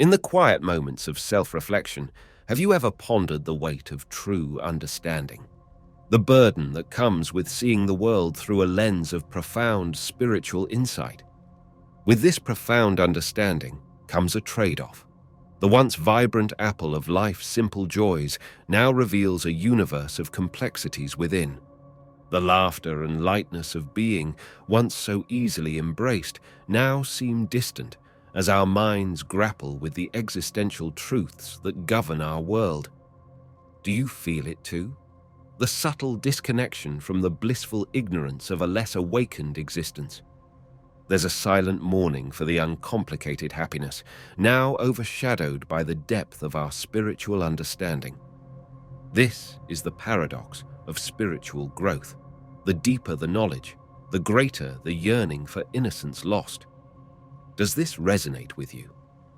In the quiet moments of self-reflection, have you ever pondered the weight of true understanding? The burden that comes with seeing the world through a lens of profound spiritual insight. With this profound understanding comes a trade-off. The once vibrant apple of life's simple joys now reveals a universe of complexities within. The laughter and lightness of being, once so easily embraced, now seem distant as our minds grapple with the existential truths that govern our world. Do you feel it too? The subtle disconnection from the blissful ignorance of a less awakened existence. There's a silent mourning for the uncomplicated happiness, now overshadowed by the depth of our spiritual understanding. This is the paradox of spiritual growth. The deeper the knowledge, the greater the yearning for innocence lost. Does this resonate with you?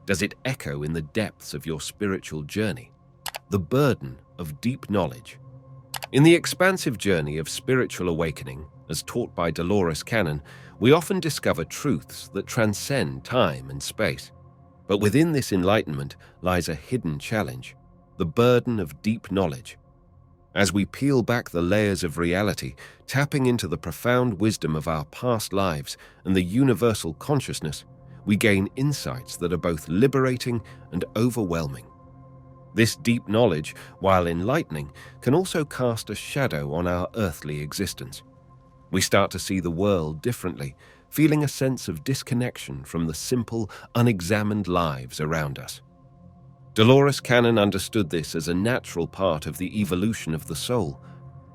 Does it echo in the depths of your spiritual journey? The burden of deep knowledge. In the expansive journey of spiritual awakening, as taught by Dolores Cannon, we often discover truths that transcend time and space. But within this enlightenment lies a hidden challenge, the burden of deep knowledge. As we peel back the layers of reality, tapping into the profound wisdom of our past lives and the universal consciousness, we gain insights that are both liberating and overwhelming. This deep knowledge, while enlightening, can also cast a shadow on our earthly existence. We start to see the world differently, feeling a sense of disconnection from the simple, unexamined lives around us. Dolores Cannon understood this as a natural part of the evolution of the soul.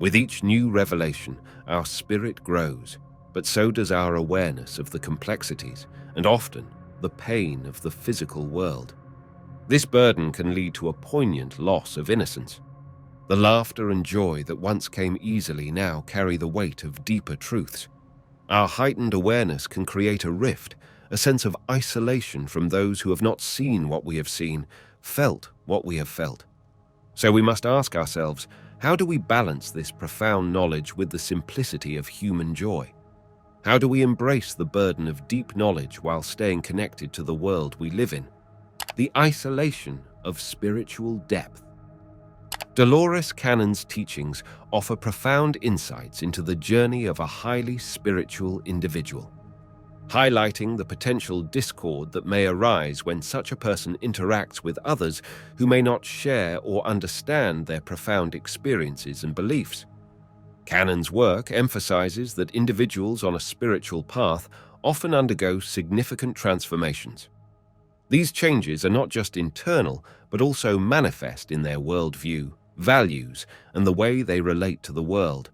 With each new revelation, our spirit grows, but so does our awareness of the complexities and often the pain of the physical world. This burden can lead to a poignant loss of innocence. The laughter and joy that once came easily now carry the weight of deeper truths. Our heightened awareness can create a rift, a sense of isolation from those who have not seen what we have seen, felt what we have felt. So we must ask ourselves, how do we balance this profound knowledge with the simplicity of human joy? How do we embrace the burden of deep knowledge while staying connected to the world we live in? The isolation of spiritual depth. Dolores Cannon's teachings offer profound insights into the journey of a highly spiritual individual, highlighting the potential discord that may arise when such a person interacts with others who may not share or understand their profound experiences and beliefs. Cannon's work emphasizes that individuals on a spiritual path often undergo significant transformations. These changes are not just internal, but also manifest in their worldview, values, and the way they relate to the world.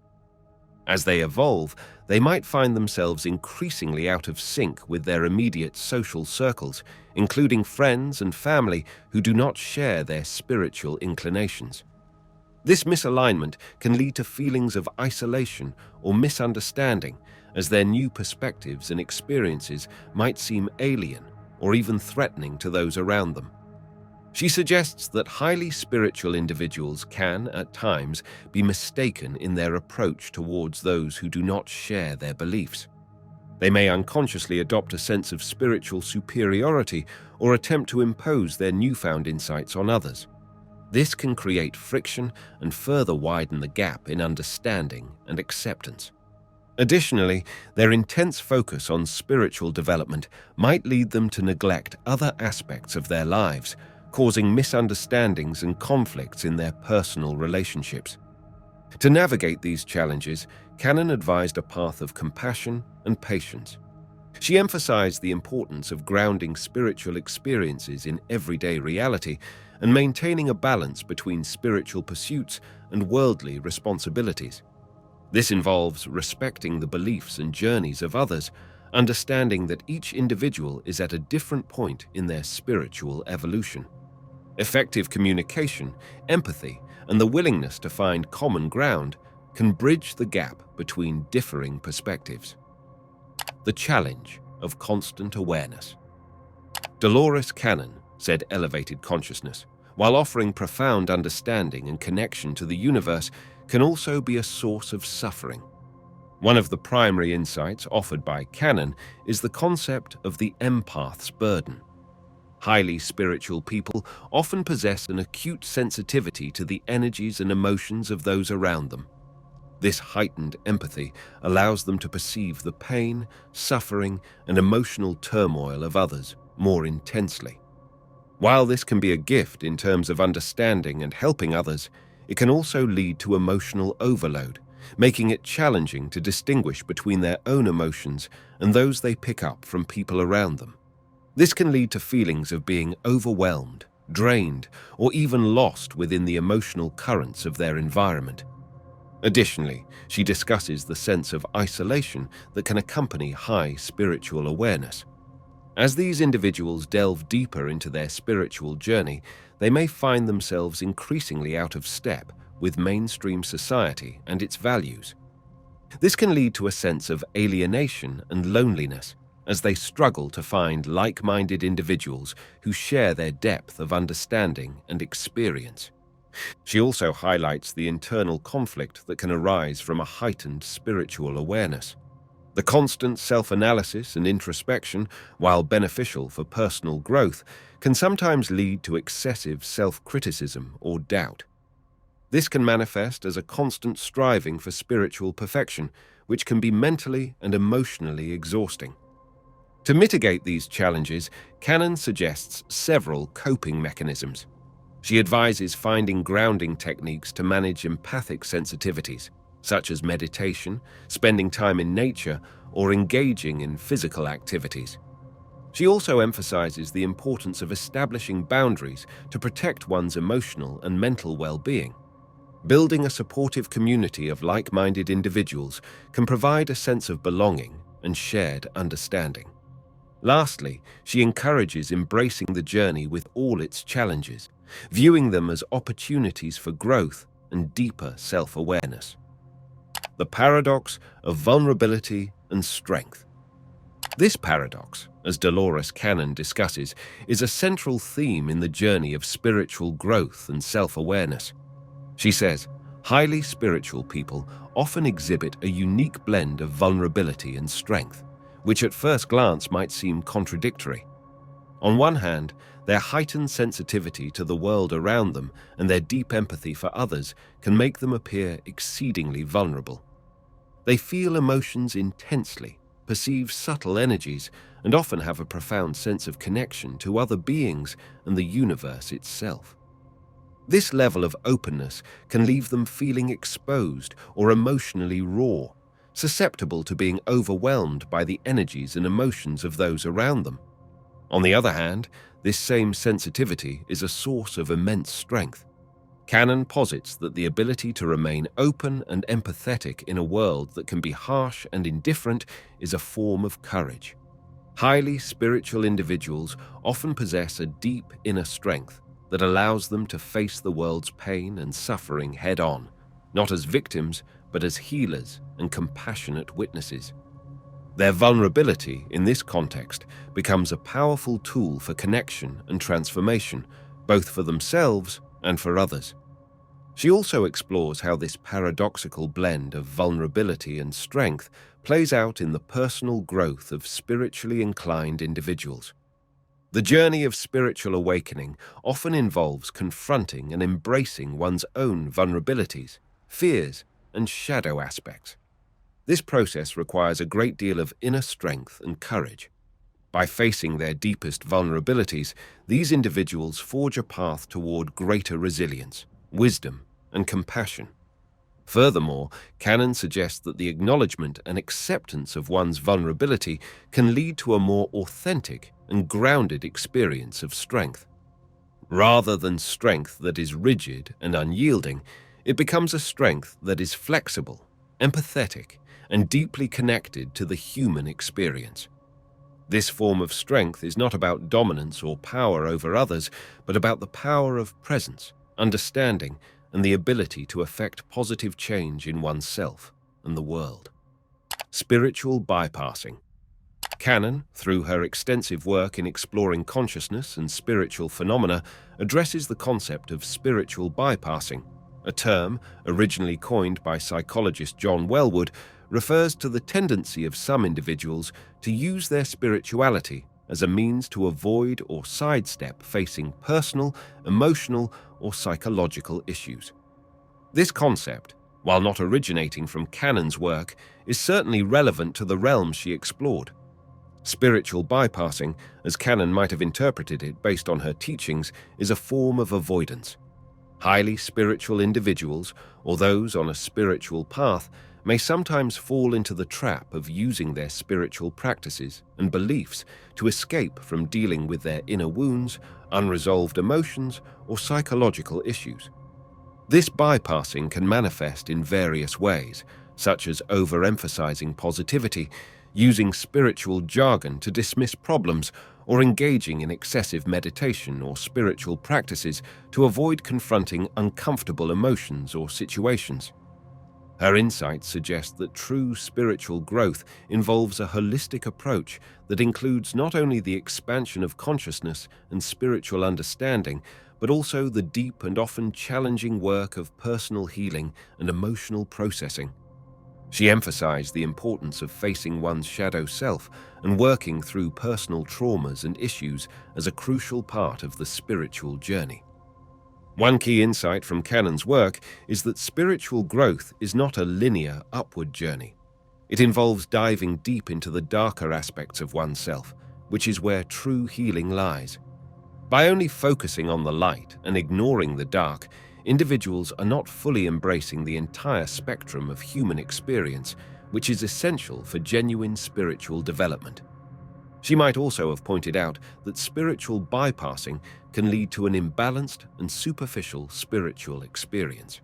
As they evolve, they might find themselves increasingly out of sync with their immediate social circles, including friends and family who do not share their spiritual inclinations. This misalignment can lead to feelings of isolation or misunderstanding, as their new perspectives and experiences might seem alien or even threatening to those around them. She suggests that highly spiritual individuals can, at times, be mistaken in their approach towards those who do not share their beliefs. They may unconsciously adopt a sense of spiritual superiority or attempt to impose their newfound insights on others. This can create friction and further widen the gap in understanding and acceptance. Additionally, their intense focus on spiritual development might lead them to neglect other aspects of their lives, causing misunderstandings and conflicts in their personal relationships. To navigate these challenges, Cannon advised a path of compassion and patience. She emphasized the importance of grounding spiritual experiences in everyday reality and maintaining a balance between spiritual pursuits and worldly responsibilities. This involves respecting the beliefs and journeys of others, understanding that each individual is at a different point in their spiritual evolution. Effective communication, empathy, and the willingness to find common ground can bridge the gap between differing perspectives. The challenge of constant awareness. Dolores Cannon said elevated consciousness, while offering profound understanding and connection to the universe, can also be a source of suffering. One of the primary insights offered by Cannon is the concept of the empath's burden. Highly spiritual people often possess an acute sensitivity to the energies and emotions of those around them. This heightened empathy allows them to perceive the pain, suffering, and emotional turmoil of others more intensely. While this can be a gift in terms of understanding and helping others, it can also lead to emotional overload, making it challenging to distinguish between their own emotions and those they pick up from people around them. This can lead to feelings of being overwhelmed, drained, or even lost within the emotional currents of their environment. Additionally, she discusses the sense of isolation that can accompany high spiritual awareness. As these individuals delve deeper into their spiritual journey, they may find themselves increasingly out of step with mainstream society and its values. This can lead to a sense of alienation and loneliness as they struggle to find like-minded individuals who share their depth of understanding and experience. She also highlights the internal conflict that can arise from a heightened spiritual awareness. The constant self-analysis and introspection, while beneficial for personal growth, can sometimes lead to excessive self-criticism or doubt. This can manifest as a constant striving for spiritual perfection, which can be mentally and emotionally exhausting. To mitigate these challenges, Cannon suggests several coping mechanisms. She advises finding grounding techniques to manage empathic sensitivities, such as meditation, spending time in nature, or engaging in physical activities. She also emphasizes the importance of establishing boundaries to protect one's emotional and mental well-being. Building a supportive community of like-minded individuals can provide a sense of belonging and shared understanding. Lastly, she encourages embracing the journey with all its challenges, viewing them as opportunities for growth and deeper self-awareness. The paradox of vulnerability and strength. This paradox, as Dolores Cannon discusses, is a central theme in the journey of spiritual growth and self-awareness. She says, highly spiritual people often exhibit a unique blend of vulnerability and strength, which at first glance might seem contradictory. On one hand, their heightened sensitivity to the world around them and their deep empathy for others can make them appear exceedingly vulnerable. They feel emotions intensely, perceive subtle energies, and often have a profound sense of connection to other beings and the universe itself. This level of openness can leave them feeling exposed or emotionally raw, susceptible to being overwhelmed by the energies and emotions of those around them. On the other hand, this same sensitivity is a source of immense strength. Cannon posits that the ability to remain open and empathetic in a world that can be harsh and indifferent is a form of courage. Highly spiritual individuals often possess a deep inner strength that allows them to face the world's pain and suffering head-on, not as victims, but as healers and compassionate witnesses. Their vulnerability in this context becomes a powerful tool for connection and transformation, both for themselves and for others. She also explores how this paradoxical blend of vulnerability and strength plays out in the personal growth of spiritually inclined individuals. The journey of spiritual awakening often involves confronting and embracing one's own vulnerabilities, fears, and shadow aspects. This process requires a great deal of inner strength and courage. By facing their deepest vulnerabilities, these individuals forge a path toward greater resilience, wisdom, and compassion. Furthermore, Cannon suggests that the acknowledgement and acceptance of one's vulnerability can lead to a more authentic and grounded experience of strength. Rather than strength that is rigid and unyielding, it becomes a strength that is flexible, empathetic, and deeply connected to the human experience. This form of strength is not about dominance or power over others, but about the power of presence, understanding, and the ability to effect positive change in oneself and the world. Spiritual bypassing. Cannon, through her extensive work in exploring consciousness and spiritual phenomena, addresses the concept of spiritual bypassing. A term, originally coined by psychologist John Wellwood, refers to the tendency of some individuals to use their spirituality as a means to avoid or sidestep facing personal, emotional, or psychological issues. This concept, while not originating from Cannon's work, is certainly relevant to the realms she explored. Spiritual bypassing, as Cannon might have interpreted it based on her teachings, is a form of avoidance. Highly spiritual individuals, or those on a spiritual path, may sometimes fall into the trap of using their spiritual practices and beliefs to escape from dealing with their inner wounds, unresolved emotions, or psychological issues. This bypassing can manifest in various ways, such as overemphasizing positivity, using spiritual jargon to dismiss problems, or engaging in excessive meditation or spiritual practices to avoid confronting uncomfortable emotions or situations. Her insights suggest that true spiritual growth involves a holistic approach that includes not only the expansion of consciousness and spiritual understanding, but also the deep and often challenging work of personal healing and emotional processing. She emphasized the importance of facing one's shadow self and working through personal traumas and issues as a crucial part of the spiritual journey. One key insight from Cannon's work is that spiritual growth is not a linear upward journey. It involves diving deep into the darker aspects of oneself, which is where true healing lies. By only focusing on the light and ignoring the dark, individuals are not fully embracing the entire spectrum of human experience, which is essential for genuine spiritual development. She might also have pointed out that spiritual bypassing can lead to an imbalanced and superficial spiritual experience.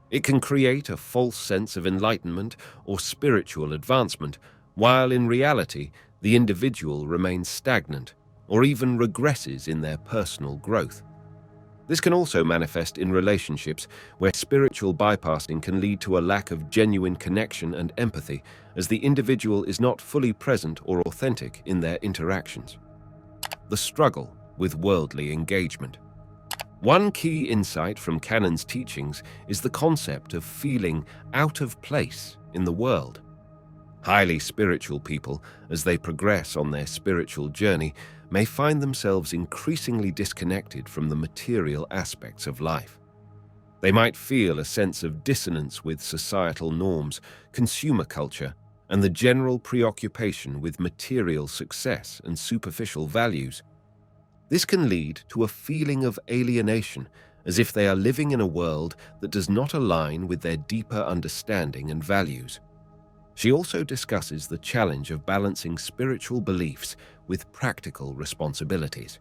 It can create a false sense of enlightenment or spiritual advancement, while in reality, the individual remains stagnant or even regresses in their personal growth. This can also manifest in relationships where spiritual bypassing can lead to a lack of genuine connection and empathy, as the individual is not fully present or authentic in their interactions. The struggle with worldly engagement. One key insight from Cannon's teachings is the concept of feeling out of place in the world. Highly spiritual people, as they progress on their spiritual journey, may find themselves increasingly disconnected from the material aspects of life. They might feel a sense of dissonance with societal norms, consumer culture, and the general preoccupation with material success and superficial values. This can lead to a feeling of alienation, as if they are living in a world that does not align with their deeper understanding and values. She also discusses the challenge of balancing spiritual beliefs with practical responsibilities.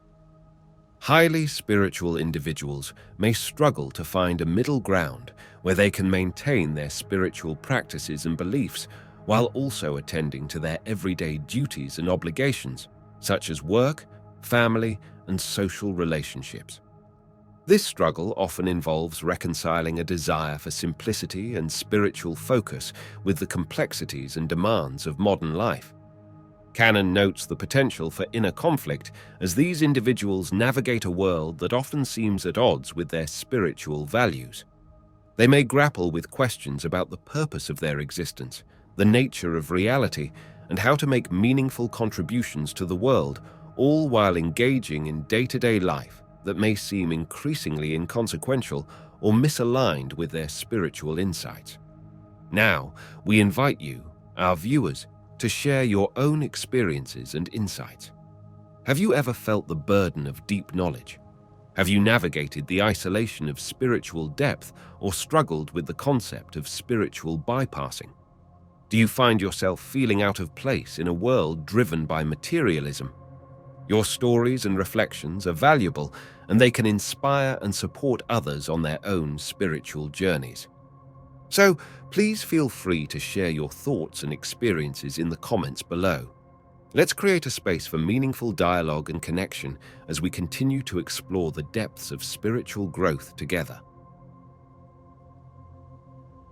Highly spiritual individuals may struggle to find a middle ground where they can maintain their spiritual practices and beliefs while also attending to their everyday duties and obligations, such as work, family, and social relationships. This struggle often involves reconciling a desire for simplicity and spiritual focus with the complexities and demands of modern life. Cannon notes the potential for inner conflict as these individuals navigate a world that often seems at odds with their spiritual values. They may grapple with questions about the purpose of their existence, the nature of reality, and how to make meaningful contributions to the world, all while engaging in day-to-day life that may seem increasingly inconsequential or misaligned with their spiritual insights. Now, we invite you, our viewers, to share your own experiences and insights. Have you ever felt the burden of deep knowledge? Have you navigated the isolation of spiritual depth or struggled with the concept of spiritual bypassing? Do you find yourself feeling out of place in a world driven by materialism? Your stories and reflections are valuable, and they can inspire and support others on their own spiritual journeys. So, please feel free to share your thoughts and experiences in the comments below. Let's create a space for meaningful dialogue and connection as we continue to explore the depths of spiritual growth together.